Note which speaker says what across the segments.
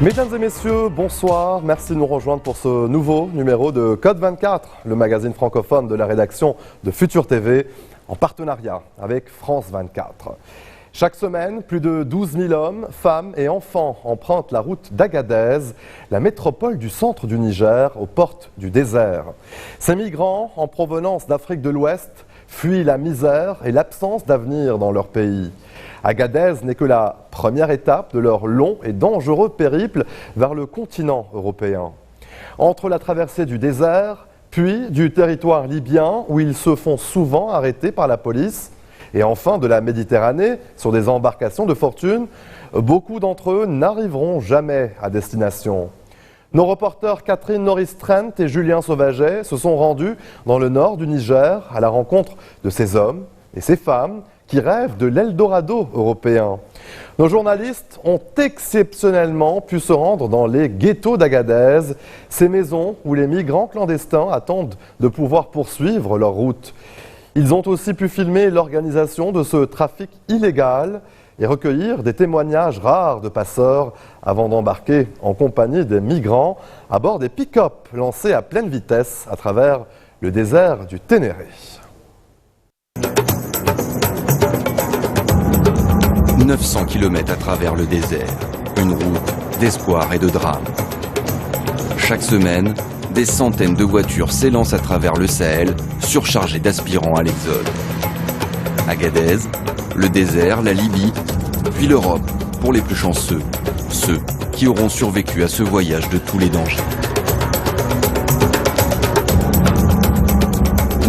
Speaker 1: Mesdames et messieurs, bonsoir. Merci de nous rejoindre pour ce nouveau numéro de Code 24, le magazine francophone de la rédaction de Futur TV, en partenariat avec France 24. Chaque semaine, plus de 12 000 hommes, femmes et enfants empruntent la route d'Agadez, la métropole du centre du Niger, aux portes du désert. Ces migrants, en provenance d'Afrique de l'Ouest, fuient la misère et l'absence d'avenir dans leur pays. Agadez n'est que la première étape de leur long et dangereux périple vers le continent européen. Entre la traversée du désert, puis du territoire libyen où ils se font souvent arrêter par la police, et enfin de la Méditerranée sur des embarcations de fortune, beaucoup d'entre eux n'arriveront jamais à destination. Nos reporters Catherine Norris-Trent et Julien Sauvaget se sont rendus dans le nord du Niger à la rencontre de ces hommes et ces femmes qui rêvent de l'Eldorado européen. Nos journalistes ont exceptionnellement pu se rendre dans les ghettos d'Agadez, ces maisons où les migrants clandestins attendent de pouvoir poursuivre leur route. Ils ont aussi pu filmer l'organisation de ce trafic illégal et recueillir des témoignages rares de passeurs avant d'embarquer en compagnie des migrants à bord des pick-up lancés à pleine vitesse à travers le désert du Ténéré.
Speaker 2: 900 km à travers le désert, une route d'espoir et de drame. Chaque semaine, des centaines de voitures s'élancent à travers le Sahel, surchargées d'aspirants à l'exode. Agadez, le désert, la Libye, puis l'Europe pour les plus chanceux, ceux qui auront survécu à ce voyage de tous les dangers.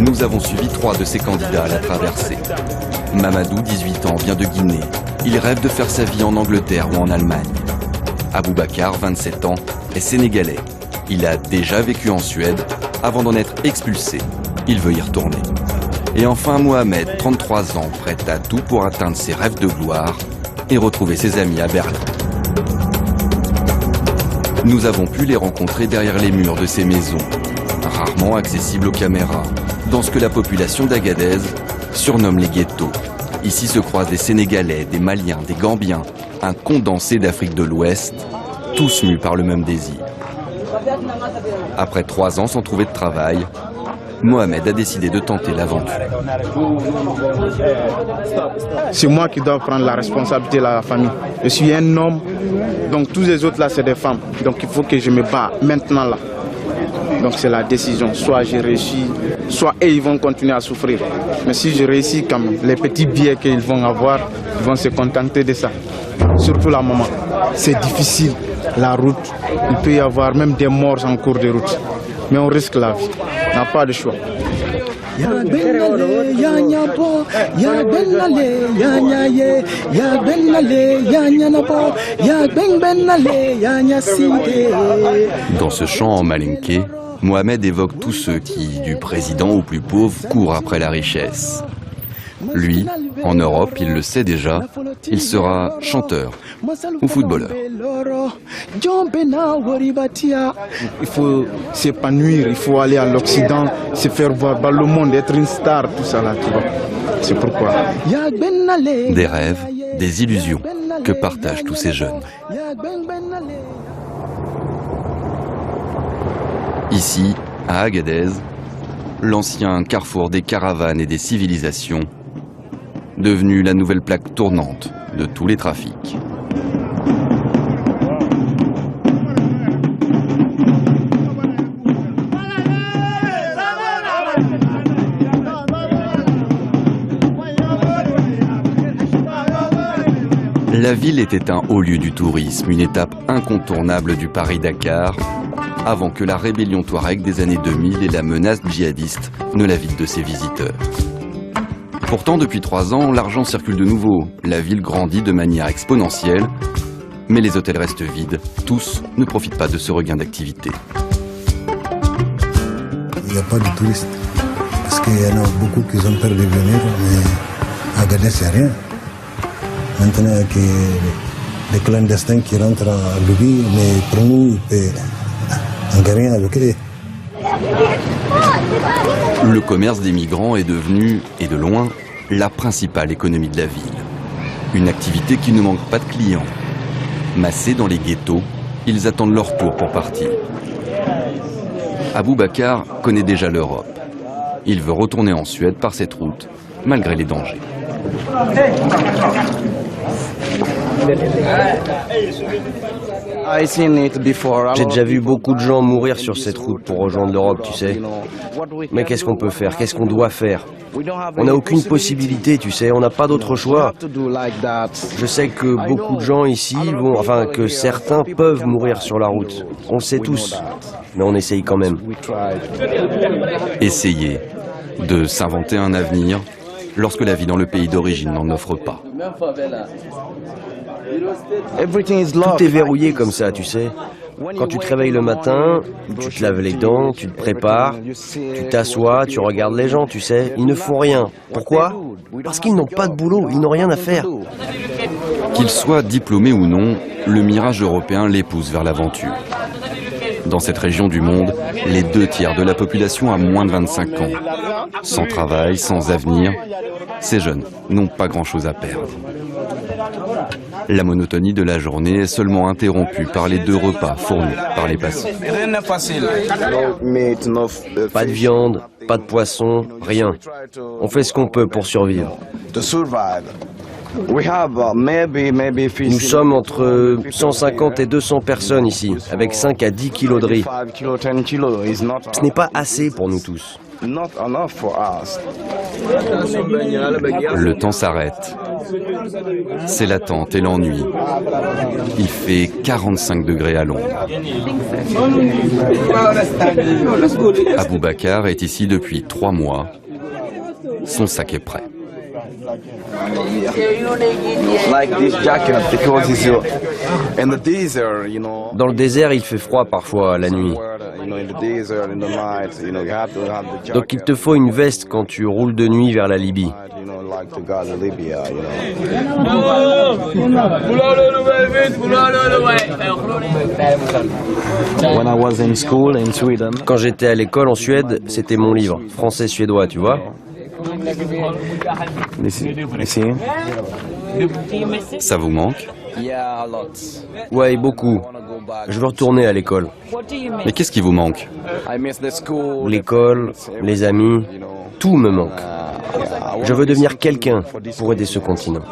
Speaker 2: Nous avons suivi 3 de ces candidats à la traversée. Mamadou, 18 ans, vient de Guinée. Il rêve de faire sa vie en Angleterre ou en Allemagne. Aboubacar, 27 ans, est sénégalais. Il a déjà vécu en Suède avant d'en être expulsé. Il veut y retourner. Et enfin Mohamed, 33 ans, prêt à tout pour atteindre ses rêves de gloire et retrouver ses amis à Berlin. Nous avons pu les rencontrer derrière les murs de ces maisons, rarement accessibles aux caméras, dans ce que la population d'Agadez surnomme les ghettos. Ici se croisent des Sénégalais, des Maliens, des Gambiens, un condensé d'Afrique de l'Ouest, tous mus par le même désir. Après 3 ans sans trouver de travail, Mohamed a décidé de tenter l'aventure.
Speaker 3: C'est moi qui dois prendre la responsabilité de la famille. Je suis un homme, donc tous les autres là c'est des femmes. Donc il faut que je me bats maintenant là. Donc c'est la décision, soit j'ai réussi, soit eux ils vont continuer à souffrir. Mais si je réussis quand même, les petits billets qu'ils vont avoir, ils vont se contenter de ça. Surtout la maman, c'est difficile, la route, il peut y avoir même des morts en cours de route. Mais on risque la vie, on n'a pas de choix.
Speaker 2: Dans ce chant en malinké, Mohamed évoque tous ceux qui, du président au plus pauvre, courent après la richesse. Lui, en Europe, il le sait déjà, il sera chanteur ou footballeur.
Speaker 3: Il faut s'épanouir, il faut aller à l'Occident, se faire voir par le monde, être une star, tout ça là, tu vois. C'est pourquoi.
Speaker 2: Des rêves, des illusions que partagent tous ces jeunes. Ici, à Agadez, l'ancien carrefour des caravanes et des civilisations, devenu la nouvelle plaque tournante de tous les trafics. La ville était un haut lieu du tourisme, une étape incontournable du Paris-Dakar, avant que la rébellion Touareg des années 2000 et la menace djihadiste ne la vident de ses visiteurs. Pourtant, depuis 3 ans, l'argent circule de nouveau. La ville grandit de manière exponentielle, mais les hôtels restent vides. Tous ne profitent pas de ce regain d'activité.
Speaker 4: Il n'y a pas de touristes, parce qu'il y en a beaucoup qui ont peur de venir, mais Agadez, c'est rien. Maintenant, il y a des clandestins qui rentrent à Libye, mais pour nous, on ne gagne rien avec eux.
Speaker 2: Le commerce des migrants est devenu, et de loin, la principale économie de la ville. Une activité qui ne manque pas de clients. Massés dans les ghettos, ils attendent leur tour pour partir. Aboubacar connaît déjà l'Europe. Il veut retourner en Suède par cette route, malgré les dangers.
Speaker 5: J'ai déjà vu beaucoup de gens mourir sur cette route pour rejoindre l'Europe, tu sais. Mais qu'est-ce qu'on peut faire? Qu'est-ce qu'on doit faire? On n'a aucune possibilité, tu sais, on n'a pas d'autre choix. Je sais que beaucoup de gens ici vont, enfin que certains peuvent mourir sur la route. On le sait tous, mais on essaye quand même.
Speaker 2: Essayer de s'inventer un avenir lorsque la vie dans le pays d'origine n'en offre pas.
Speaker 5: Tout est verrouillé comme ça, tu sais. Quand tu te réveilles le matin, tu te laves les dents, tu te prépares, tu t'assois, tu regardes les gens, tu sais. Ils ne font rien. Pourquoi? Parce qu'ils n'ont pas de boulot, ils n'ont rien à faire.
Speaker 2: Qu'ils soient diplômés ou non, le mirage européen les pousse vers l'aventure. Dans cette région du monde, les 2/3 de la population a moins de 25 ans. Sans travail, sans avenir, ces jeunes n'ont pas grand-chose à perdre. La monotonie de la journée est seulement interrompue par les 2 repas fournis par les passants.
Speaker 5: Pas de viande, pas de poisson, rien. On fait ce qu'on peut pour survivre. Nous sommes entre 150 et 200 personnes ici, avec 5 à 10 kilos de riz. Ce n'est pas assez pour nous tous.
Speaker 2: Le temps s'arrête. C'est l'attente et l'ennui. Il fait 45 degrés à l'ombre. Aboubacar est ici depuis 3 mois. Son sac est prêt.
Speaker 5: Dans le désert, il fait froid parfois la nuit. Donc il te faut une veste quand tu roules de nuit vers la Libye. Quand j'étais à l'école en Suède, c'était mon livre, français-suédois, tu vois.
Speaker 2: Ça vous manque?
Speaker 5: Ouais, beaucoup. Je veux retourner à l'école.
Speaker 2: Mais qu'est-ce qui vous manque?
Speaker 5: L'école, les amis, tout me manque. Je veux devenir quelqu'un pour aider ce continent.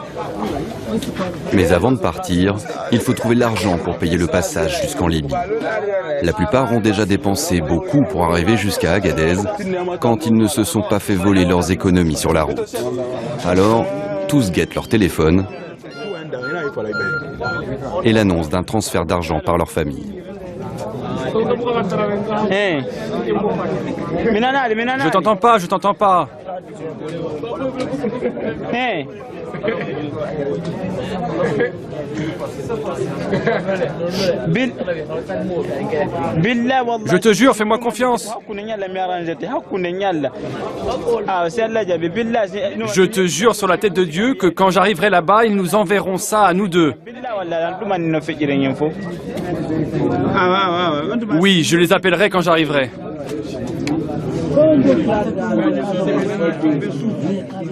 Speaker 2: Mais avant de partir, il faut trouver l'argent pour payer le passage jusqu'en Libye. La plupart ont déjà dépensé beaucoup pour arriver jusqu'à Agadez quand ils ne se sont pas fait voler leurs économies sur la route. Alors, tous guettent leur téléphone et l'annonce d'un transfert d'argent par leur famille.
Speaker 6: Je t'entends pas, je t'entends pas. Je te jure, fais-moi confiance. Je te jure sur la tête de Dieu que quand j'arriverai là-bas, ils nous enverront ça à nous deux. Oui, je les appellerai quand j'arriverai.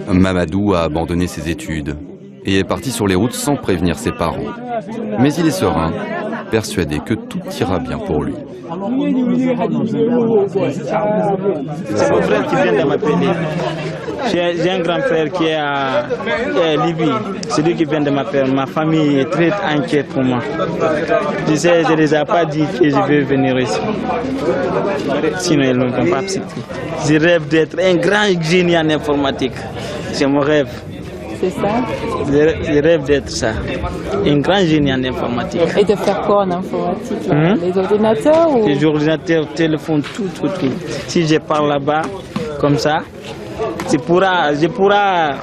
Speaker 2: Mamadou a abandonné ses études et est parti sur les routes sans prévenir ses parents. Mais il est serein, persuadé que tout ira bien pour lui.
Speaker 7: C'est mon frère qui vient de m'appeler. J'ai un grand frère qui est à Libye. C'est lui qui vient de m'appeler. Ma famille est très inquiète pour moi. Je sais, je ne les ai pas dit que je vais venir ici. Sinon, ils ne vont pas accepter. Je rêve d'être un grand génie en informatique. C'est mon rêve.
Speaker 8: C'est ça?
Speaker 7: Je rêve d'être ça. Un grand génie en informatique.
Speaker 8: Et de faire quoi en informatique? Les ordinateurs ou...
Speaker 7: Les ordinateurs, téléphones, tout. Si je pars là-bas, comme ça, je pourrai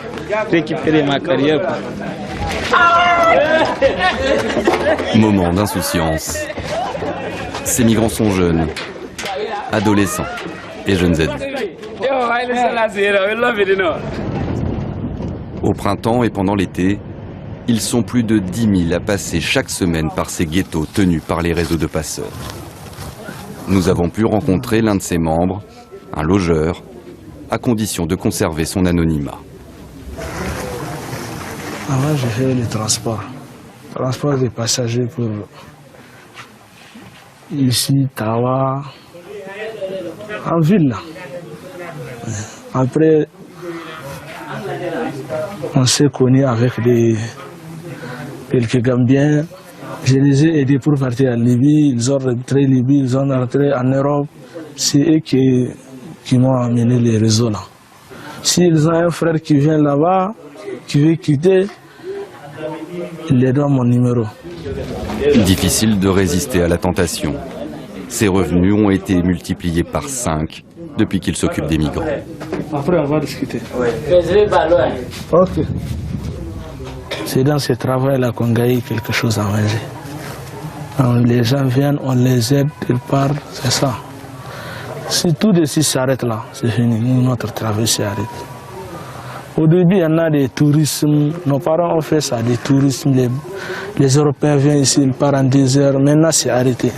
Speaker 7: récupérer ma carrière.
Speaker 2: Moment d'insouciance. Ces migrants sont jeunes, adolescents et jeunes adultes. Au printemps et pendant l'été, ils sont plus de 10 000 à passer chaque semaine par ces ghettos tenus par les réseaux de passeurs. Nous avons pu rencontrer l'un de ses membres, un logeur, à condition de conserver son anonymat.
Speaker 9: Avant, j'ai fait le transport des passagers ici, Tawa, en ville là. Après, on s'est connus avec quelques Gambiens. Je les ai aidés pour partir en Libye. Ils ont rentré en Libye, ils ont rentré en Europe. C'est eux qui m'ont amené les réseaux là. S'ils ont un frère qui vient là-bas, qui veut quitter, il les donne mon numéro.
Speaker 2: Difficile de résister à la tentation. Ses revenus ont été multipliés par 5 depuis qu'il s'occupe des migrants.
Speaker 9: Après, on va discuter. Ok. C'est dans ce travail-là qu'on gagne quelque chose à manger. Quand les gens viennent, on les aide, ils partent, c'est ça. Si tout de suite s'arrête là, c'est fini. Nous, notre travail s'arrête. Au début, il y en a des tourismes. Nos parents ont fait ça, des tourismes. Les Européens viennent ici, ils partent en 2 heures. Maintenant, c'est arrêté.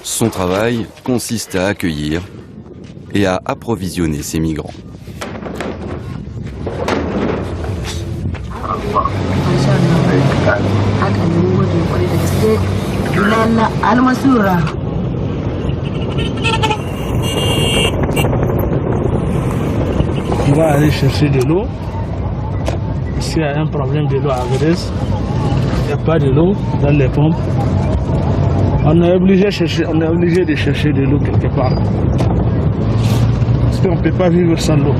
Speaker 2: Son travail consiste à accueillir et à approvisionner ces migrants.
Speaker 9: On va aller chercher de l'eau. S'il y a un problème de l'eau à Grèce, il n'y a pas de l'eau dans les pompes. On est obligé de chercher de l'eau quelque part. Parce qu'on ne peut pas vivre sans l'eau.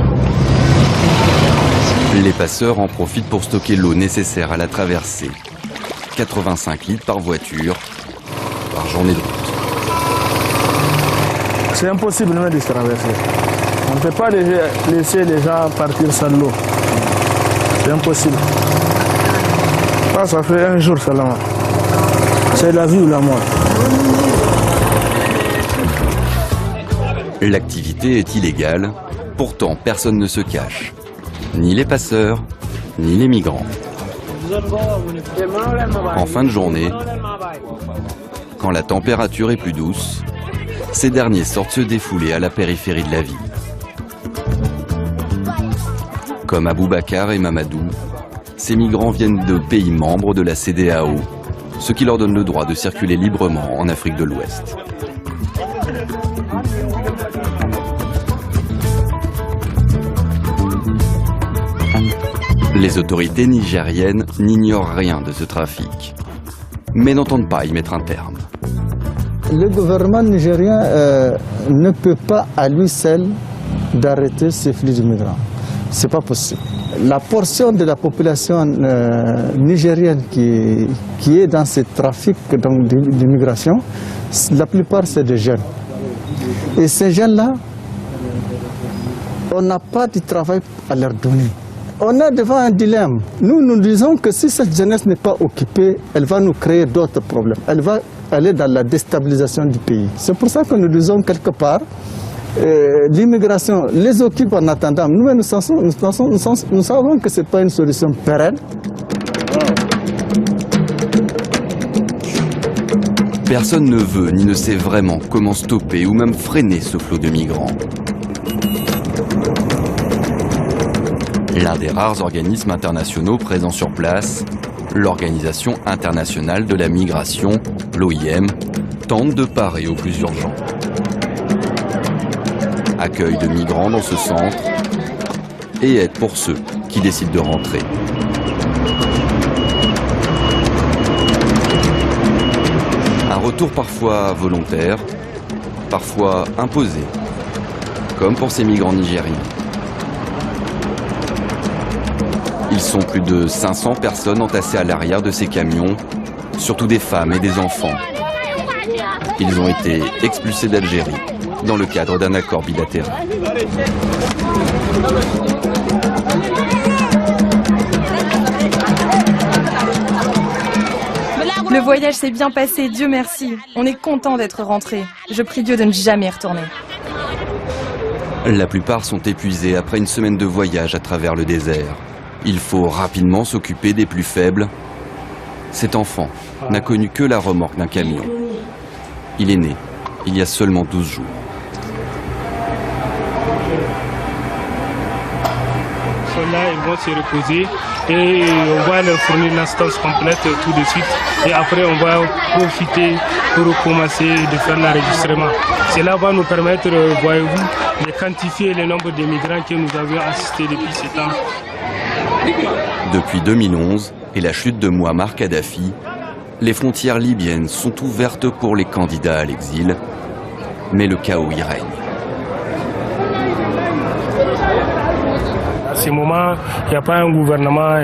Speaker 2: Les passeurs en profitent pour stocker l'eau nécessaire à la traversée. 85 litres par voiture, par journée de route.
Speaker 9: C'est impossible même de se traverser. On ne peut pas laisser les gens partir sans l'eau. C'est impossible. Ça fait un jour seulement. C'est la vie ou la mort.
Speaker 2: L'activité est illégale, pourtant personne ne se cache. Ni les passeurs, ni les migrants. En fin de journée, quand la température est plus douce, ces derniers sortent se défouler à la périphérie de la ville. Comme Aboubakar et Mamadou, ces migrants viennent de pays membres de la CEDEAO, ce qui leur donne le droit de circuler librement en Afrique de l'Ouest. Les autorités nigériennes n'ignorent rien de ce trafic, mais n'entendent pas y mettre un terme.
Speaker 10: Le gouvernement nigérien ne peut pas à lui seul d'arrêter ces flux de migrants. Ce n'est pas possible. La portion de la population nigérienne qui est dans ce trafic d'immigration, la plupart c'est des jeunes. Et ces jeunes-là, on n'a pas de travail à leur donner. On est devant un dilemme. Nous disons que si cette jeunesse n'est pas occupée, elle va nous créer d'autres problèmes. Elle va aller dans la déstabilisation du pays. C'est pour ça que nous disons quelque part, l'immigration les occupe en attendant. Nous savons que ce n'est pas une solution pérenne.
Speaker 2: Personne ne veut ni ne sait vraiment comment stopper ou même freiner ce flot de migrants. L'un des rares organismes internationaux présents sur place, l'Organisation internationale de la migration, l'OIM, tente de parer au plus urgent. Accueil de migrants dans ce centre et aide pour ceux qui décident de rentrer. Un retour parfois volontaire, parfois imposé, comme pour ces migrants nigériens. Ils sont plus de 500 personnes entassées à l'arrière de ces camions, surtout des femmes et des enfants. Ils ont été expulsés d'Algérie dans le cadre d'un accord bilatéral.
Speaker 11: Le voyage s'est bien passé, Dieu merci. On est content d'être rentrés. Je prie Dieu de ne jamais y retourner.
Speaker 2: La plupart sont épuisés après une semaine de voyage à travers le désert. Il faut rapidement s'occuper des plus faibles. Cet enfant n'a connu que la remorque d'un camion. Il est né il y a seulement 12 jours.
Speaker 12: sont là, ils vont se reposer et on va leur fournir l'assistance complète tout de suite. Et après, on va profiter pour commencer de faire l'enregistrement. Cela va nous permettre, voyez-vous, de quantifier le nombre de migrants que nous avions assistés depuis ce temps.
Speaker 2: Depuis 2011 et la chute de Mouammar Kadhafi, les frontières libyennes sont ouvertes pour les candidats à l'exil, mais le chaos y règne.
Speaker 12: À ce moment, il n'y a pas un gouvernement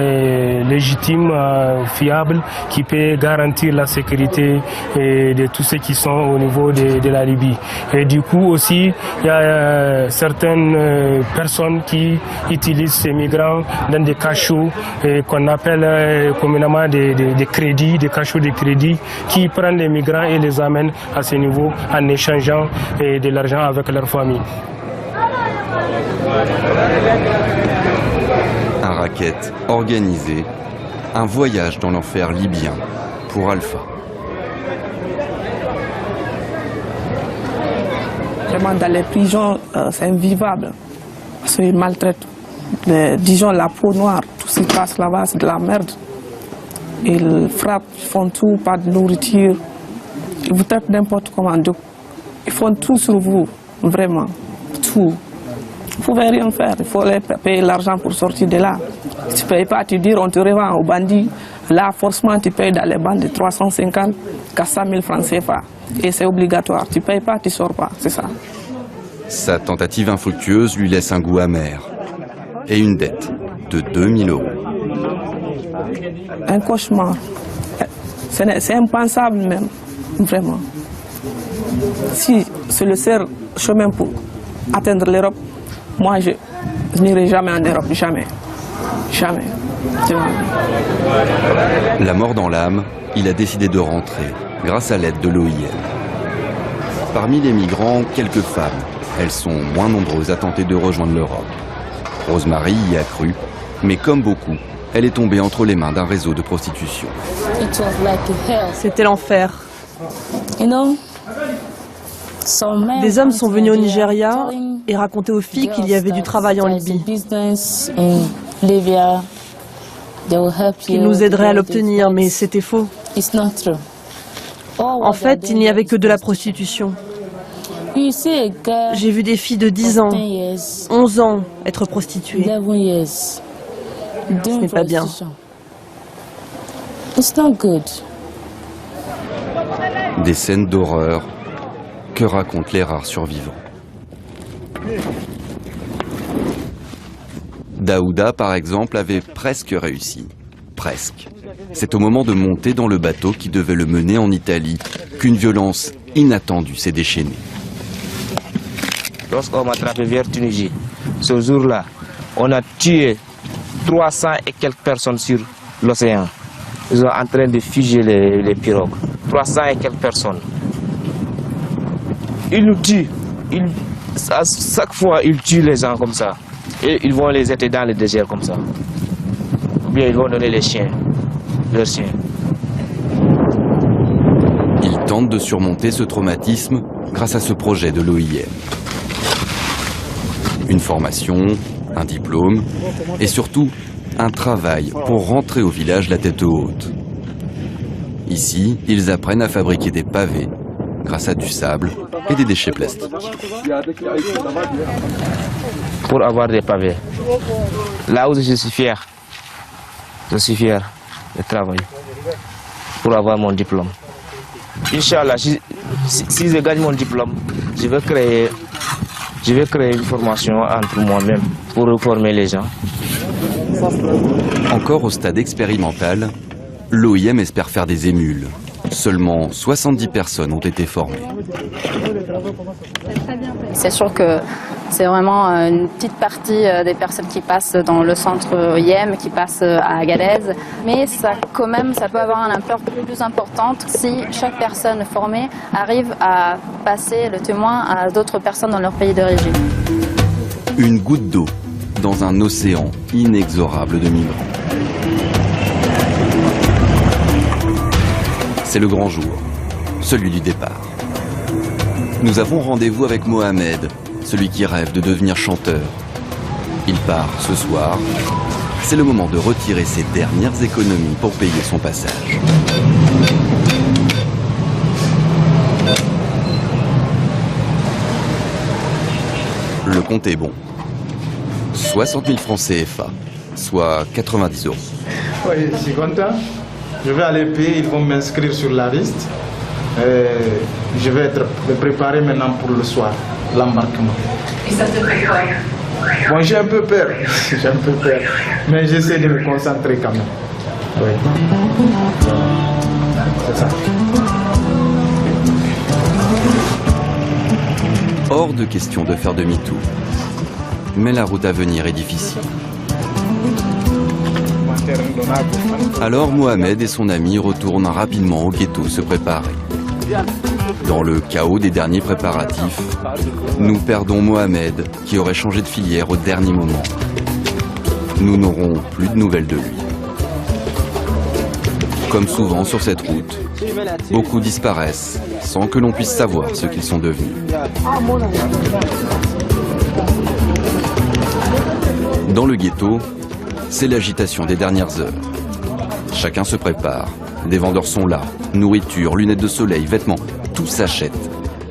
Speaker 12: légitime, fiable, qui peut garantir la sécurité de tous ceux qui sont au niveau de la Libye. Et du coup aussi, il y a certaines personnes qui utilisent ces migrants dans des cachots qu'on appelle communément des crédits, des cachots de crédit, qui prennent les migrants et les amènent à ce niveau en échangeant de l'argent avec leur famille.
Speaker 2: Un racket organisé, un voyage dans l'enfer libyen pour Alpha.
Speaker 13: Vraiment, dans les prisons, c'est invivable. Parce qu'ils maltraitent, disons, la peau noire. Tout ce qui passe là-bas, c'est de la merde. Ils frappent, ils font tout, pas de nourriture. Ils vous traitent n'importe comment. Ils font tout sur vous, vraiment, tout. Vous ne pouvez rien faire, il faut les payer l'argent pour sortir de là. Si tu ne payes pas, tu dis on te revend aux bandits. Là, forcément, tu payes dans les bandes de 350 à 100 000 francs CFA. Et c'est obligatoire. Tu ne payes pas, tu ne sors pas, c'est ça.
Speaker 2: Sa tentative infructueuse lui laisse un goût amer et une dette de 2000 €.
Speaker 13: Un cauchemar. C'est impensable même, vraiment. Si c'est le seul chemin pour atteindre l'Europe, moi, je n'irai jamais en Europe, jamais. Jamais.
Speaker 2: La mort dans l'âme, il a décidé de rentrer, grâce à l'aide de l'OIM. Parmi les migrants, quelques femmes. Elles sont moins nombreuses à tenter de rejoindre l'Europe. Rosemary y a cru, mais comme beaucoup, elle est tombée entre les mains d'un réseau de prostitution.
Speaker 11: C'était l'enfer. Des hommes sont venus au Nigeria et racontaient aux filles qu'il y avait du travail en Libye. Qu'ils nous aideraient à l'obtenir, mais c'était faux. En fait, il n'y avait que de la prostitution. J'ai vu des filles de 10 ans, 11 ans être prostituées. Ce n'est pas bien.
Speaker 2: Des scènes d'horreur que racontent les rares survivants. Daouda, par exemple, avait presque réussi. Presque. C'est au moment de monter dans le bateau qui devait le mener en Italie qu'une violence inattendue s'est déchaînée.
Speaker 14: Lorsqu'on m'a attrapé vers Tunisie, ce jour-là, on a tué 300 et quelques personnes sur l'océan. Ils sont en train de figer les pirogues. 300 et quelques personnes. Ils nous tuent. À chaque fois, ils tuent les gens comme ça. Et ils vont les jeter dans le désert comme ça. Ou bien ils vont donner les chiens, leurs chiens.
Speaker 2: Ils tentent de surmonter ce traumatisme grâce à ce projet de l'OIM. Une formation, un diplôme et surtout un travail pour rentrer au village la tête haute. Ici, ils apprennent à fabriquer des pavés grâce à du sable et des déchets plastiques.
Speaker 14: Pour avoir des pavés, là où je suis fier de travailler pour avoir mon diplôme. Inch'Allah, si je gagne mon diplôme, je vais créer une formation entre moi-même pour former les gens.
Speaker 2: Encore au stade expérimental, l'OIM espère faire des émules. Seulement 70 personnes ont été formées.
Speaker 15: C'est sûr que c'est vraiment une petite partie des personnes qui passent dans le centre OIM, qui passent à Agadez. Mais ça, quand même, ça peut avoir un impact plus important si chaque personne formée arrive à passer le témoin à d'autres personnes dans leur pays d'origine.
Speaker 2: Une goutte d'eau dans un océan inexorable de migrants. C'est le grand jour, celui du départ. Nous avons rendez-vous avec Mohamed, celui qui rêve de devenir chanteur. Il part ce soir. C'est le moment de retirer ses dernières économies pour payer son passage. Le compte est bon. 60 000 francs CFA, soit 90 €.
Speaker 3: Oui, je suis content. Je vais aller payer, ils vont m'inscrire sur la liste. Je vais être préparé maintenant pour le soir, l'embarquement.
Speaker 16: Et ça te fait quoi?
Speaker 3: Bon, j'ai un peu peur, j'ai un peu peur, mais j'essaie de me concentrer quand même. Oui. C'est ça.
Speaker 2: Hors de question de faire demi-tour. Mais la route à venir est difficile. Alors Mohamed et son ami retournent rapidement au ghetto se préparer. Dans le chaos des derniers préparatifs, nous perdons Mohamed qui aurait changé de filière au dernier moment. Nous n'aurons plus de nouvelles de lui. Comme souvent sur cette route, beaucoup disparaissent sans que l'on puisse savoir ce qu'ils sont devenus. Dans le ghetto, c'est l'agitation des dernières heures. Chacun se prépare. Des vendeurs sont là. Nourriture, lunettes de soleil, vêtements, tout s'achète.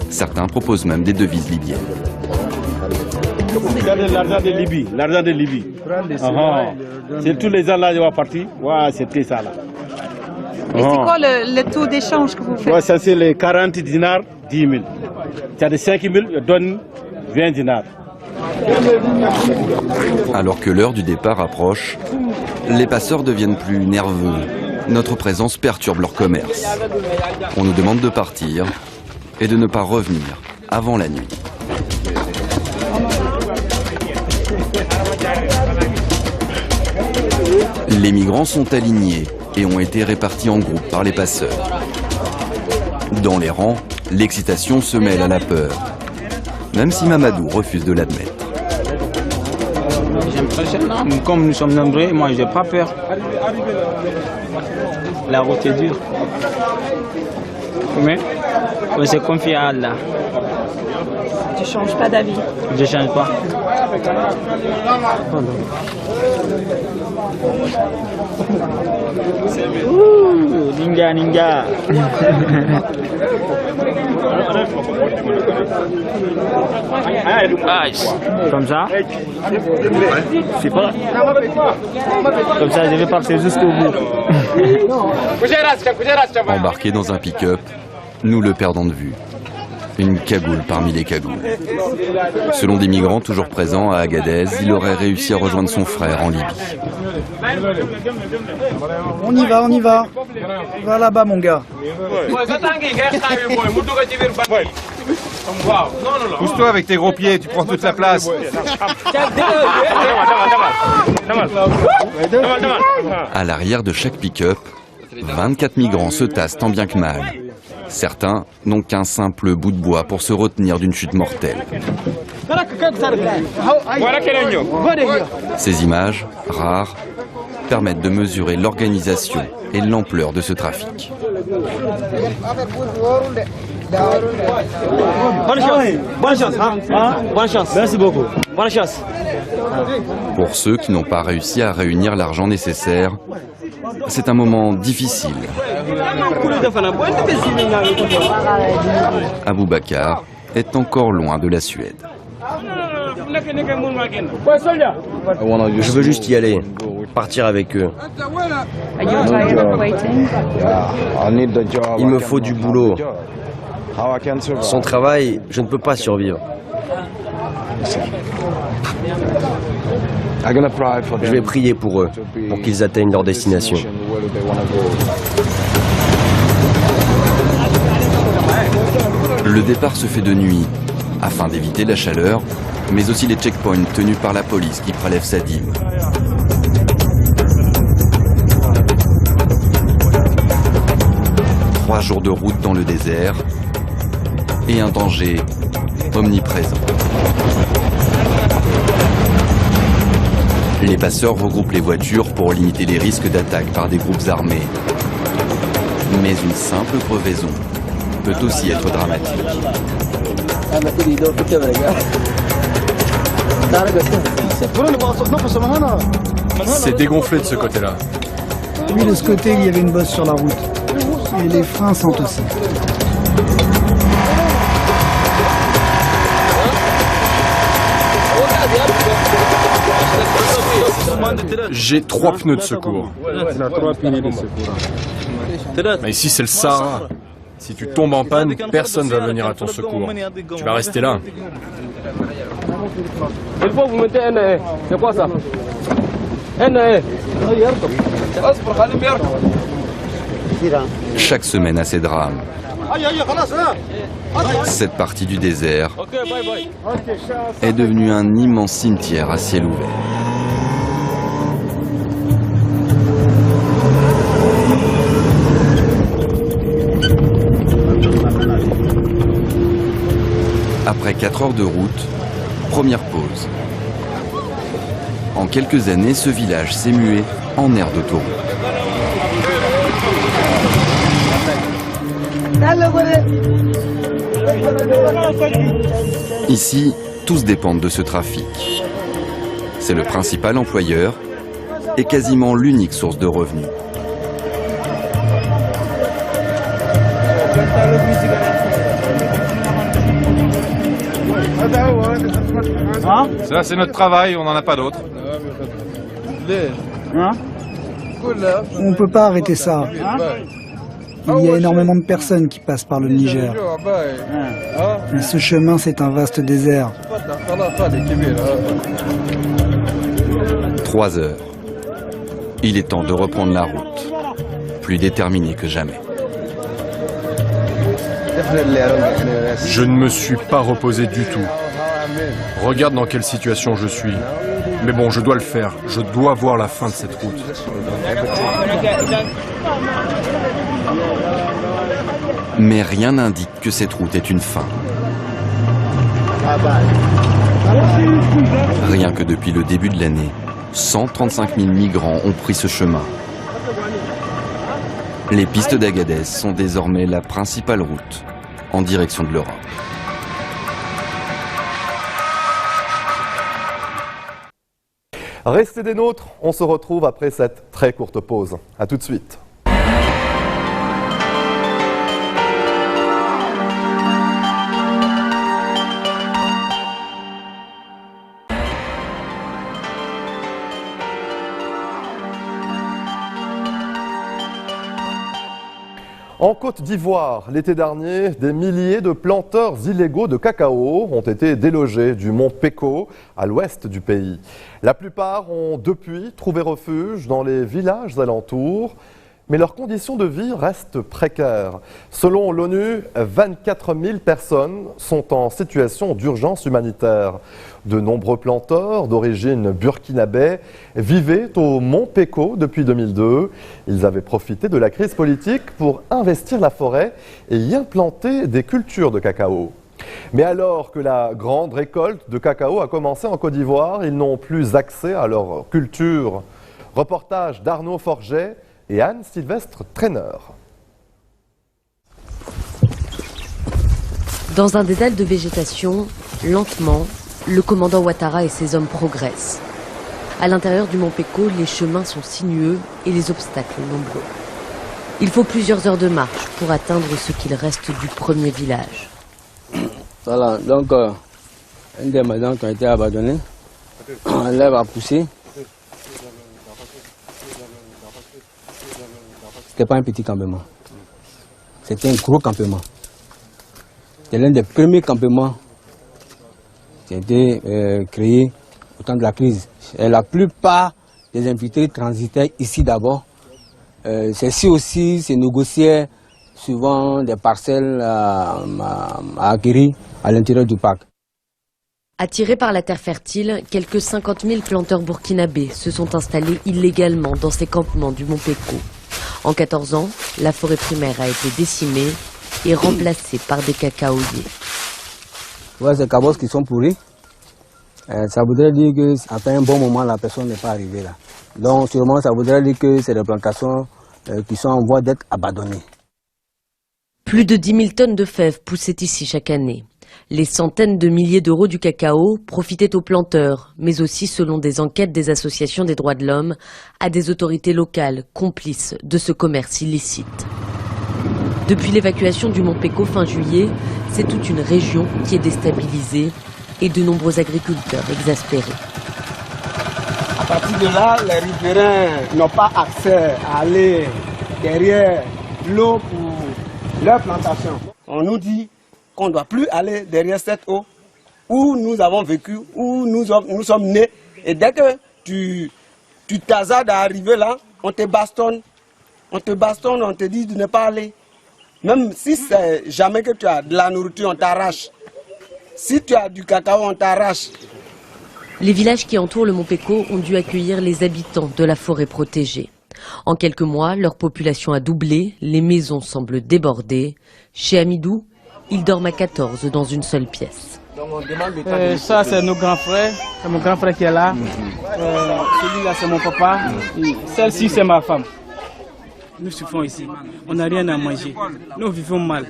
Speaker 2: Certains proposent même des devises libyennes.
Speaker 17: Regardez l'argent de Libye, l'argent de Libye. C'est tous les gens là qui vont partir. Ouais, c'était ça là.
Speaker 18: Et c'est quoi le taux d'échange que vous faites?
Speaker 17: Ouais, ça c'est les 40 dinars, 10 000. Tu as des 5 000, je donne 20 dinars.
Speaker 2: Alors que l'heure du départ approche, les passeurs deviennent plus nerveux. Notre présence perturbe leur commerce. On nous demande de partir et de ne pas revenir avant la nuit. Les migrants sont alignés et ont été répartis en groupes par les passeurs. Dans les rangs, l'excitation se mêle à la peur, même si Mamadou refuse de l'admettre.
Speaker 7: Impressionnant. Comme nous sommes nombreux, moi j'ai pas peur. La route est dure. Mais on se confie à Allah.
Speaker 18: Tu changes pas d'avis?
Speaker 7: Je change pas. Ouh, ninja, ninja. Comme ça. Comme ça, je vais partir jusqu'au bout.
Speaker 2: Embarqué dans un pick-up, nous le perdons de vue. Une cagoule parmi les cagoules. Selon des migrants toujours présents à Agadez, il aurait réussi à rejoindre son frère en Libye.
Speaker 19: On y va, on y va. Va là-bas, mon gars.
Speaker 20: Pousse-toi avec tes gros pieds, tu prends toute la place.
Speaker 2: À l'arrière de chaque pick-up, 24 migrants se tassent tant bien que mal. Certains n'ont qu'un simple bout de bois pour se retenir d'une chute mortelle. Ces images, rares, permettent de mesurer l'organisation et l'ampleur de ce trafic.
Speaker 19: Bonne chance. Bonne chance. Bonne chance. Merci beaucoup. Bonne chance.
Speaker 2: Pour ceux qui n'ont pas réussi à réunir l'argent nécessaire, c'est un moment difficile. Aboubacar est encore loin de la Suède.
Speaker 5: Je veux juste y aller, partir avec eux. Il me faut du boulot. Sans travail, je ne peux pas survivre. Je vais prier pour eux, pour qu'ils atteignent leur destination.
Speaker 2: Le départ se fait de nuit, afin d'éviter la chaleur, mais aussi les checkpoints tenus par la police qui prélève sa dîme. Trois jours de route dans le désert et un danger omniprésent. Les passeurs regroupent les voitures pour limiter les risques d'attaque par des groupes armés. Mais une simple crevaison peut aussi être dramatique.
Speaker 20: C'est dégonflé de ce côté-là.
Speaker 16: Oui, de ce côté, il y avait une bosse sur la route. Et les freins sentent aussi.
Speaker 20: J'ai 3 pneus de secours. Mais ici, c'est le Sahara. Si tu tombes en panne, personne ne va venir à ton secours. Tu vas rester là.
Speaker 19: Il faut vous mettez un nez. C'est quoi ça? Un nez.
Speaker 2: Chaque semaine a ses drames. Cette partie du désert est devenue un immense cimetière à ciel ouvert. Après 4 heures de route, première pause. En quelques années, ce village s'est mué en aire d'autoroute. Ici, tous dépendent de ce trafic. C'est le principal employeur et quasiment l'unique source de revenus.
Speaker 20: Ça, c'est notre travail, on n'en a pas d'autre.
Speaker 16: On ne peut pas arrêter ça. Il y a énormément de personnes qui passent par le Niger. Mais ce chemin, c'est un vaste désert.
Speaker 2: 3 heures. Il est temps de reprendre la route, plus déterminé que jamais.
Speaker 20: Je ne me suis pas reposé du tout. Regarde dans quelle situation je suis. Mais bon, je dois le faire. Je dois voir la fin de cette route.
Speaker 2: Mais rien n'indique que cette route est une fin. Rien que depuis le début de l'année, 135 000 migrants ont pris ce chemin. Les pistes d'Agadez sont désormais la principale route en direction de l'Europe.
Speaker 1: Restez des nôtres, on se retrouve après cette très courte pause. A tout de suite. En Côte d'Ivoire, l'été dernier, des milliers de planteurs illégaux de cacao ont été délogés du mont Peko, à l'ouest du pays. La plupart ont depuis trouvé refuge dans les villages alentours, mais leurs conditions de vie restent précaires. Selon l'ONU, 24 000 personnes sont en situation d'urgence humanitaire. De nombreux planteurs d'origine burkinabé vivaient au mont Peko depuis 2002. Ils avaient profité de la crise politique pour investir la forêt et y implanter des cultures de cacao. Mais alors que la grande récolte de cacao a commencé en Côte d'Ivoire, ils n'ont plus accès à leur culture. Reportage d'Arnaud Forget et Anne-Sylvestre Trainer.
Speaker 21: Dans un dédale de végétation, lentement, le commandant Ouattara et ses hommes progressent. À l'intérieur du mont Peko, les chemins sont sinueux et les obstacles nombreux. Il faut plusieurs heures de marche pour atteindre ce qu'il reste du premier village.
Speaker 22: Voilà, donc une des maisons qui a été abandonnée, l'herbe a poussé. C'était pas un petit campement, c'était un gros campement. C'est l'un des premiers campements qui a été créé au temps de la crise. Et la plupart des invités transitaient ici d'abord. Ceci aussi se négociait souvent des parcelles à acquérir à l'intérieur du parc.
Speaker 21: Attirés par la terre fertile, quelques 50 000 planteurs burkinabés se sont installés illégalement dans ces campements du mont Peko. En 14 ans, la forêt primaire a été décimée et remplacée par des cacaoyers.
Speaker 22: Voilà ces cabosses qui sont pourris. Ça voudrait dire qu'après un bon moment, la personne n'est pas arrivée là. Donc sûrement, ça voudrait dire que c'est des plantations qui sont en voie d'être abandonnées.
Speaker 21: Plus de 10 000 tonnes de fèves poussaient ici chaque année. Les centaines de milliers d'euros du cacao profitaient aux planteurs, mais aussi, selon des enquêtes des associations des droits de l'homme, à des autorités locales complices de ce commerce illicite. Depuis l'évacuation du Mont Péko fin juillet, c'est toute une région qui est déstabilisée et de nombreux agriculteurs exaspérés.
Speaker 4: À partir de là, les riverains n'ont pas accès à aller derrière l'eau pour leur plantation. On nous dit qu'on ne doit plus aller derrière cette eau où nous avons vécu, où nous sommes nés. Et dès que tu t'hasardes à arriver là, on te bastonne, on te dit de ne pas aller. Même si c'est jamais que tu as de la nourriture, on t'arrache. Si tu as du cacao, on t'arrache.
Speaker 21: Les villages qui entourent le Mont Péko ont dû accueillir les habitants de la forêt protégée. En quelques mois, leur population a doublé, les maisons semblent débordées. Chez Amidou, ils dorment à 14 dans une seule pièce.
Speaker 7: Ça, c'est nos grands frères. C'est mon grand frère qui est là. Celui-là, c'est mon papa. Celle-ci, c'est ma femme. Nous souffrons ici. On n'a rien à manger. Nous vivons mal.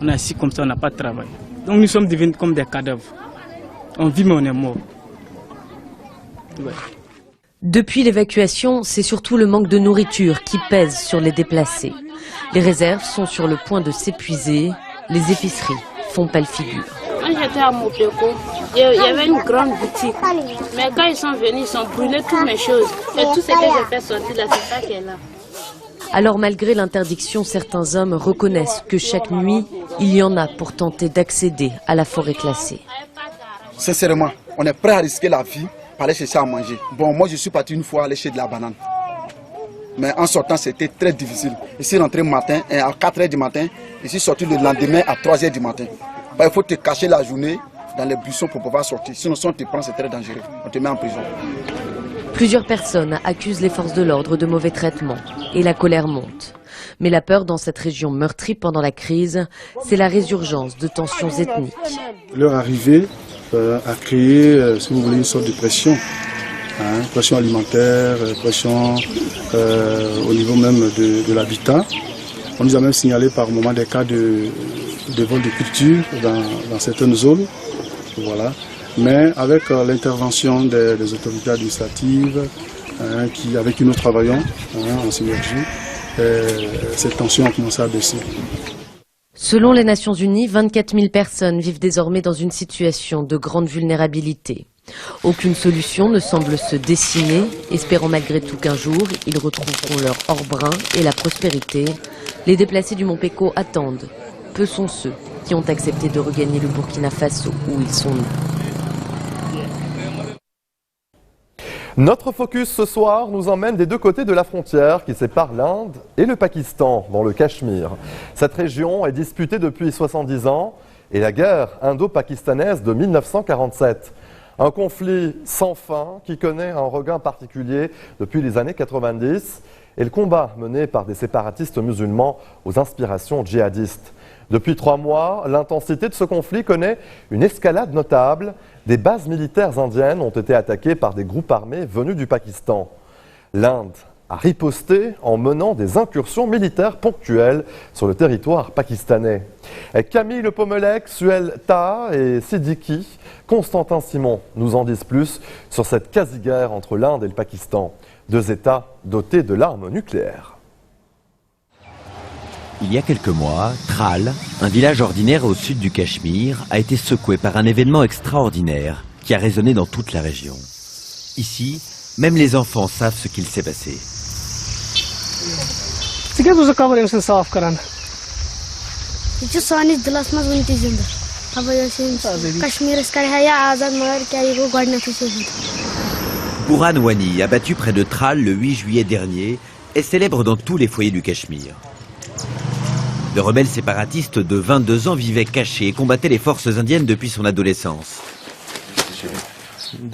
Speaker 7: On est assis comme ça, on n'a pas de travail. Donc nous sommes devenus comme des cadavres. On vit, mais on est mort. Ouais.
Speaker 21: Depuis l'évacuation, c'est surtout le manque de nourriture qui pèse sur les déplacés. Les réserves sont sur le point de s'épuiser. Les épiceries font pâle figure.
Speaker 6: Quand j'étais à Mont Péko, il y avait une grande boutique. Mais quand ils sont venus, ils ont brûlé toutes mes choses. Et tout ce que j'ai fait sortir là, c'est ça qui est là.
Speaker 21: Alors malgré l'interdiction, certains hommes reconnaissent que chaque nuit, il y en a pour tenter d'accéder à la forêt classée.
Speaker 23: Sincèrement, on est prêt à risquer la vie pour aller chercher à manger. Bon, moi je suis parti une fois aller chercher de la banane. Mais en sortant, c'était très difficile. Je suis rentré matin à 4 h du matin. Je suis sorti le lendemain à 3 h du matin. Il faut te cacher la journée dans les buissons pour pouvoir sortir. Sinon, si on te prend, c'est très dangereux. On te met en prison.
Speaker 21: Plusieurs personnes accusent les forces de l'ordre de mauvais traitements et la colère monte. Mais la peur dans cette région meurtrie pendant la crise, c'est la résurgence de tensions ethniques.
Speaker 24: Leur arrivée a créé, si vous voulez, une sorte de pression. Pression alimentaire, pression au niveau même de l'habitat. On nous a même signalé par moment des cas de vol de culture dans certaines zones. Voilà. Mais avec l'intervention des autorités administratives avec qui nous travaillons en synergie, cette tension a commencé à baisser.
Speaker 21: Selon les Nations Unies, 24 000 personnes vivent désormais dans une situation de grande vulnérabilité. Aucune solution ne semble se dessiner, espérant malgré tout qu'un jour, ils retrouveront leur or brun et la prospérité. Les déplacés du Mont Péko attendent. Peu sont ceux qui ont accepté de regagner le Burkina Faso où ils sont nés.
Speaker 1: Notre focus ce soir nous emmène des deux côtés de la frontière qui sépare l'Inde et le Pakistan, dans le Cachemire. Cette région est disputée depuis 70 ans et la guerre indo-pakistanaise de 1947. Un conflit sans fin qui connaît un regain particulier depuis les années 90 et le combat mené par des séparatistes musulmans aux inspirations djihadistes. Depuis 3 mois, l'intensité de ce conflit connaît une escalade notable. Des bases militaires indiennes ont été attaquées par des groupes armés venus du Pakistan. L'Inde a riposté en menant des incursions militaires ponctuelles sur le territoire pakistanais. Camille Le Pommelec, Suel Taha et Siddiqui, Constantin Simon nous en disent plus sur cette quasi-guerre entre l'Inde et le Pakistan, 2 États dotés de l'arme nucléaire.
Speaker 25: Il y a quelques mois, Tral, un village ordinaire au sud du Cachemire, a été secoué par un événement extraordinaire qui a résonné dans toute la région. Ici, même les enfants savent ce qu'il s'est passé. Burhan Wani, abattu près de Tral le 8 juillet dernier, est célèbre dans tous les foyers du Cachemire. Le rebelle séparatiste de 22 ans vivait caché et combattait les forces indiennes depuis son adolescence.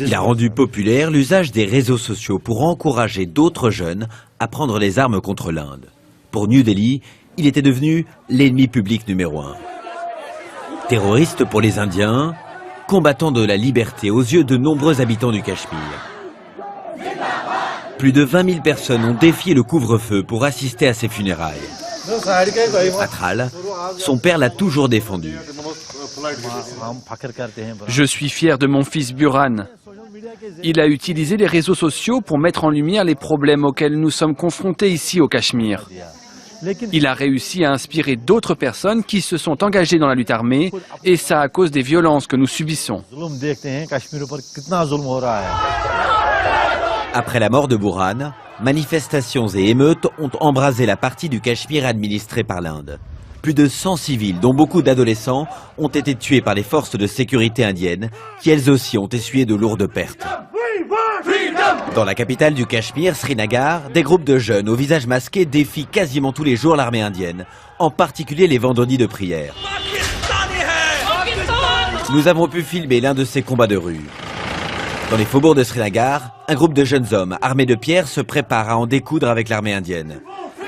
Speaker 25: Il a rendu populaire l'usage des réseaux sociaux pour encourager d'autres jeunes à prendre les armes contre l'Inde. Pour New Delhi, il était devenu l'ennemi public numéro 1. Terroriste pour les Indiens, combattant de la liberté aux yeux de nombreux habitants du Cachemire. Plus de 20 000 personnes ont défié le couvre-feu pour assister à ses funérailles. À Tral, son père l'a toujours défendu.
Speaker 8: Je suis fier de mon fils Burhan. Il a utilisé les réseaux sociaux pour mettre en lumière les problèmes auxquels nous sommes confrontés ici au Cachemire. Il a réussi à inspirer d'autres personnes qui se sont engagées dans la lutte armée, et ça à cause des violences que nous subissons.
Speaker 25: Après la mort de Burhan, manifestations et émeutes ont embrasé la partie du Cachemire administrée par l'Inde. Plus de 100 civils, dont beaucoup d'adolescents, ont été tués par les forces de sécurité indiennes, qui elles aussi ont essuyé de lourdes pertes. Dans la capitale du Cachemire, Srinagar, des groupes de jeunes au visage masqué défient quasiment tous les jours l'armée indienne, en particulier les vendredis de prière. Nous avons pu filmer l'un de ces combats de rue. Dans les faubourgs de Srinagar, un groupe de jeunes hommes armés de pierres se prépare à en découdre avec l'armée indienne.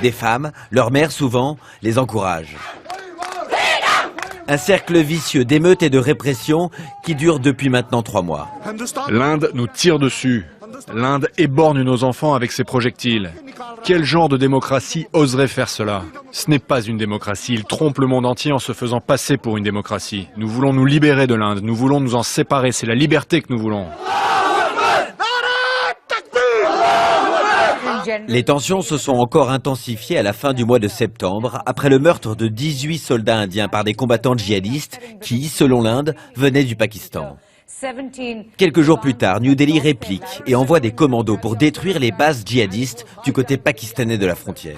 Speaker 25: Des femmes, leurs mères souvent, les encouragent. Un cercle vicieux d'émeutes et de répression qui dure depuis maintenant 3 mois.
Speaker 20: L'Inde nous tire dessus. L'Inde éborgne nos enfants avec ses projectiles. Quel genre de démocratie oserait faire cela? Ce n'est pas une démocratie. Il trompe le monde entier en se faisant passer pour une démocratie. Nous voulons nous libérer de l'Inde. Nous voulons nous en séparer. C'est la liberté que nous voulons.
Speaker 25: Les tensions se sont encore intensifiées à la fin du mois de septembre, après le meurtre de 18 soldats indiens par des combattants djihadistes qui, selon l'Inde, venaient du Pakistan. Quelques jours plus tard, New Delhi réplique et envoie des commandos pour détruire les bases djihadistes du côté pakistanais de la frontière.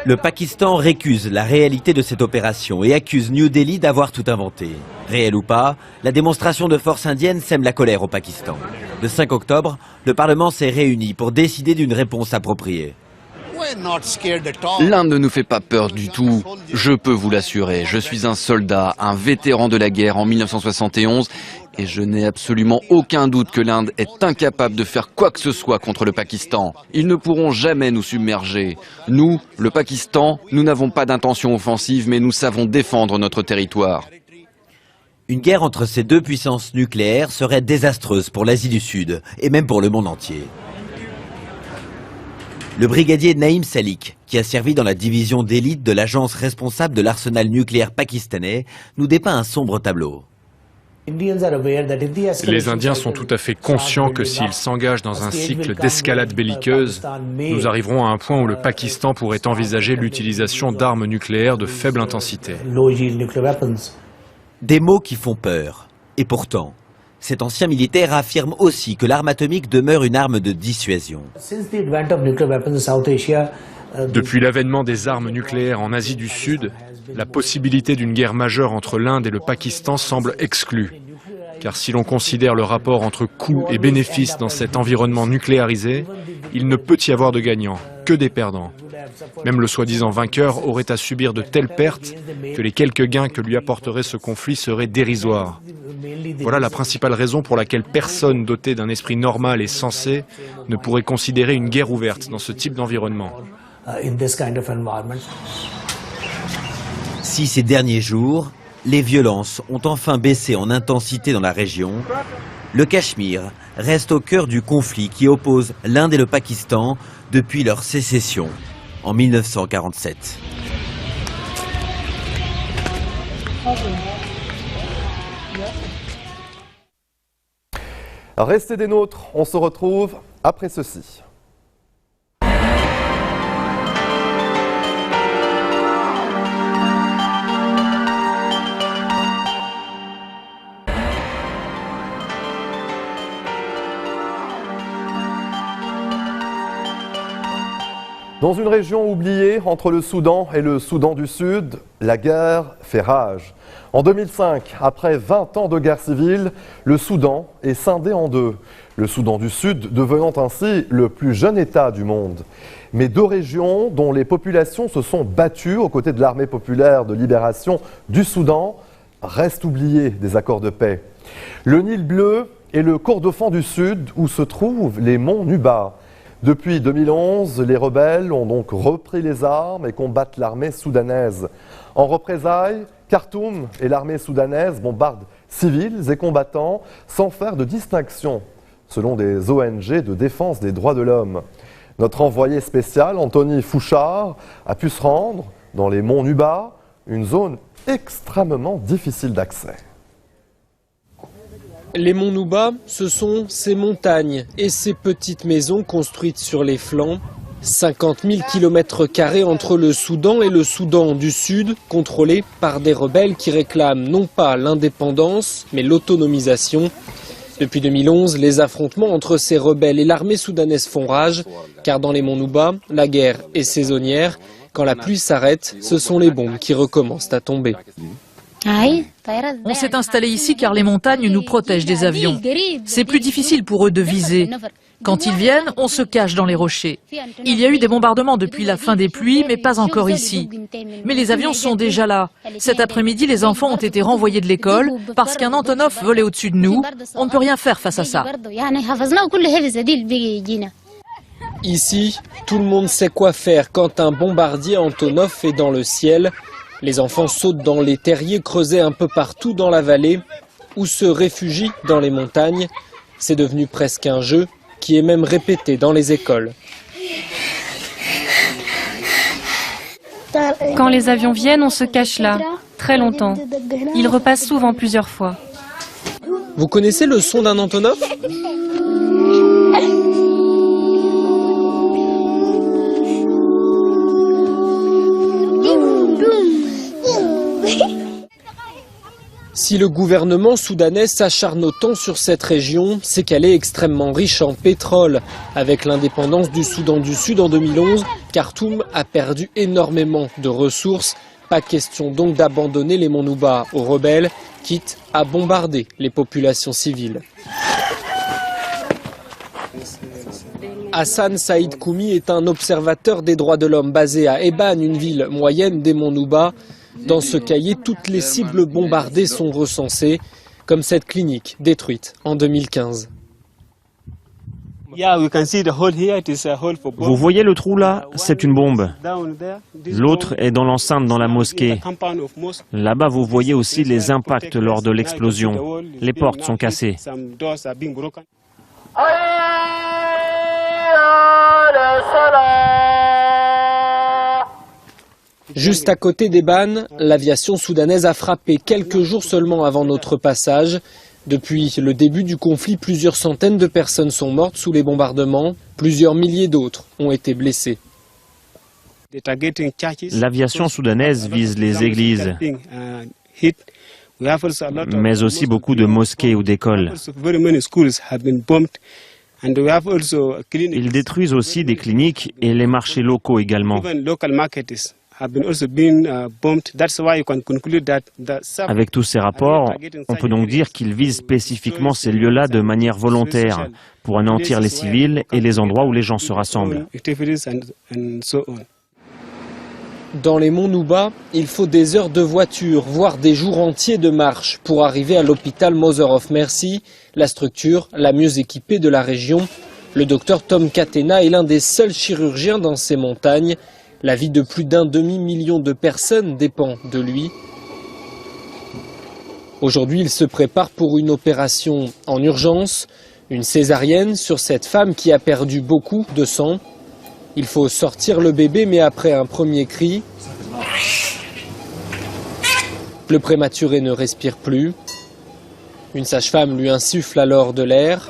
Speaker 25: Le Pakistan récuse la réalité de cette opération et accuse New Delhi d'avoir tout inventé. Réel ou pas, la démonstration de force indienne sème la colère au Pakistan. Le 5 octobre, le Parlement s'est réuni pour décider d'une réponse appropriée.
Speaker 2: L'Inde ne nous fait pas peur du tout. Je peux vous l'assurer, je suis un soldat, un vétéran de la guerre en 1971 et je n'ai absolument aucun doute que l'Inde est incapable de faire quoi que ce soit contre le Pakistan. Ils ne pourront jamais nous submerger. Nous, le Pakistan, nous n'avons pas d'intention offensive, mais nous savons défendre notre territoire.
Speaker 25: Une guerre entre ces deux puissances nucléaires serait désastreuse pour l'Asie du Sud et même pour le monde entier. Le brigadier Naïm Salik, qui a servi dans la division d'élite de l'agence responsable de l'arsenal nucléaire pakistanais, nous dépeint un sombre tableau.
Speaker 20: Les Indiens sont tout à fait conscients que s'ils s'engagent dans un cycle d'escalade belliqueuse, nous arriverons à un point où le Pakistan pourrait envisager l'utilisation d'armes nucléaires de faible intensité.
Speaker 25: Des mots qui font peur. Et pourtant, cet ancien militaire affirme aussi que l'arme atomique demeure une arme de dissuasion.
Speaker 20: Depuis l'avènement des armes nucléaires en Asie du Sud, la possibilité d'une guerre majeure entre l'Inde et le Pakistan semble exclue. Car si l'on considère le rapport entre coûts et bénéfices dans cet environnement nucléarisé, il ne peut y avoir de gagnants, que des perdants. Même le soi-disant vainqueur aurait à subir de telles pertes que les quelques gains que lui apporterait ce conflit seraient dérisoires. Voilà la principale raison pour laquelle personne doté d'un esprit normal et sensé ne pourrait considérer une guerre ouverte dans ce type d'environnement.
Speaker 25: Si ces derniers jours, les violences ont enfin baissé en intensité dans la région, le Cachemire reste au cœur du conflit qui oppose l'Inde et le Pakistan depuis leur sécession en 1947.
Speaker 1: Restez des nôtres, on se retrouve après ceci. Dans une région oubliée entre le Soudan et le Soudan du Sud, la guerre fait rage. En 2005, après 20 ans de guerre civile, le Soudan est scindé en deux. Le Soudan du Sud devenant ainsi le plus jeune État du monde. Mais deux régions dont les populations se sont battues aux côtés de l'armée populaire de libération du Soudan restent oubliées des accords de paix. Le Nil bleu et le Kordofan du Sud où se trouvent les monts Nuba. Depuis 2011, les rebelles ont donc repris les armes et combattent l'armée soudanaise. En représailles, Khartoum et l'armée soudanaise bombardent civils et combattants sans faire de distinction, selon des ONG de défense des droits de l'homme. Notre envoyé spécial, Anthony Fouchard, a pu se rendre dans les monts Nuba, une zone extrêmement difficile d'accès.
Speaker 9: Les monts Nouba, ce sont ces montagnes et ces petites maisons construites sur les flancs. 50 000 km² entre le Soudan et le Soudan du Sud, contrôlés par des rebelles qui réclament non pas l'indépendance, mais l'autonomisation. Depuis 2011, les affrontements entre ces rebelles et l'armée soudanaise font rage, car dans les monts Nouba, la guerre est saisonnière. Quand la pluie s'arrête, ce sont les bombes qui recommencent à tomber.
Speaker 10: On s'est installé ici car les montagnes nous protègent des avions. C'est plus difficile pour eux de viser. Quand ils viennent, on se cache dans les rochers. Il y a eu des bombardements depuis la fin des pluies, mais pas encore ici. Mais les avions sont déjà là. Cet après-midi, les enfants ont été renvoyés de l'école parce qu'un Antonov volait au-dessus de nous. On ne peut rien faire face à ça.
Speaker 9: Ici, tout le monde sait quoi faire quand un bombardier Antonov est dans le ciel. Les enfants sautent dans les terriers creusés un peu partout dans la vallée ou se réfugient dans les montagnes. C'est devenu presque un jeu qui est même répété dans les écoles.
Speaker 11: Quand les avions viennent, on se cache là, très longtemps. Ils repassent souvent plusieurs fois.
Speaker 9: Vous connaissez le son d'un Antonov ? Si le gouvernement soudanais s'acharne autant sur cette région, c'est qu'elle est extrêmement riche en pétrole. Avec l'indépendance du Soudan du Sud en 2011, Khartoum a perdu énormément de ressources. Pas question donc d'abandonner les monts Nouba aux rebelles, quitte à bombarder les populations civiles. Hassan Saïd Koumi est un observateur des droits de l'homme basé à Eban, une ville moyenne des monts Nouba. Dans ce cahier, toutes les cibles bombardées sont recensées, comme cette clinique détruite en 2015.
Speaker 12: Vous voyez le trou là? C'est une bombe. L'autre est dans l'enceinte dans la mosquée. Là-bas, vous voyez aussi les impacts lors de l'explosion. Les portes sont cassées.
Speaker 9: Juste à côté d'Eban, l'aviation soudanaise a frappé quelques jours seulement avant notre passage. Depuis le début du conflit, plusieurs centaines de personnes sont mortes sous les bombardements. Plusieurs milliers d'autres ont été blessés.
Speaker 12: L'aviation soudanaise vise les églises, mais aussi beaucoup de mosquées ou d'écoles. Ils détruisent aussi des cliniques et les marchés locaux également. Avec tous ces rapports, on peut donc dire qu'ils visent spécifiquement ces lieux-là de manière volontaire pour anéantir les civils et les endroits où les gens se rassemblent.
Speaker 9: Dans les monts Nouba, il faut des heures de voiture, voire des jours entiers de marche pour arriver à l'hôpital Mother of Mercy, la structure la mieux équipée de la région. Le docteur Tom Katena est l'un des seuls chirurgiens dans ces montagnes. La vie de plus d'1 demi-million de personnes dépend de lui. Aujourd'hui, il se prépare pour une opération en urgence, une césarienne sur cette femme qui a perdu beaucoup de sang. Il faut sortir le bébé, mais après un premier cri, le prématuré ne respire plus. Une sage-femme lui insuffle alors de l'air.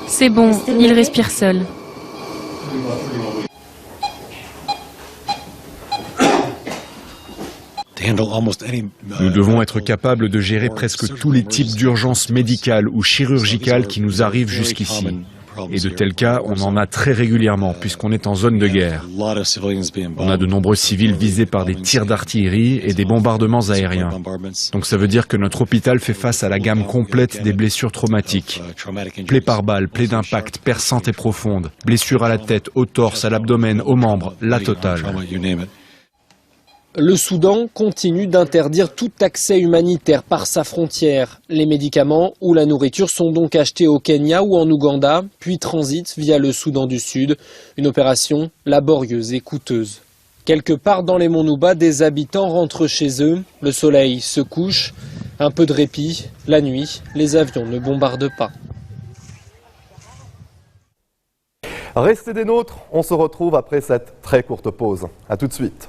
Speaker 11: C'est bon, il respire seul.
Speaker 20: Nous devons être capables de gérer presque tous les types d'urgences médicales ou chirurgicales qui nous arrivent jusqu'ici. Et de tels cas, on en a très régulièrement, puisqu'on est en zone de guerre. On a de nombreux civils visés par des tirs d'artillerie et des bombardements aériens. Donc ça veut dire que notre hôpital fait face à la gamme complète des blessures traumatiques. Plaies par balles, plaies d'impact perçantes et profondes, blessures à la tête, au torse, à l'abdomen, aux membres, la totale.
Speaker 9: Le Soudan continue d'interdire tout accès humanitaire par sa frontière. Les médicaments ou la nourriture sont donc achetés au Kenya ou en Ouganda, puis transitent via le Soudan du Sud. Une opération laborieuse et coûteuse. Quelque part dans les monts Nouba, des habitants rentrent chez eux. Le soleil se couche, un peu de répit. La nuit, les avions ne bombardent pas.
Speaker 1: Restez des nôtres, on se retrouve après cette très courte pause. A tout de suite.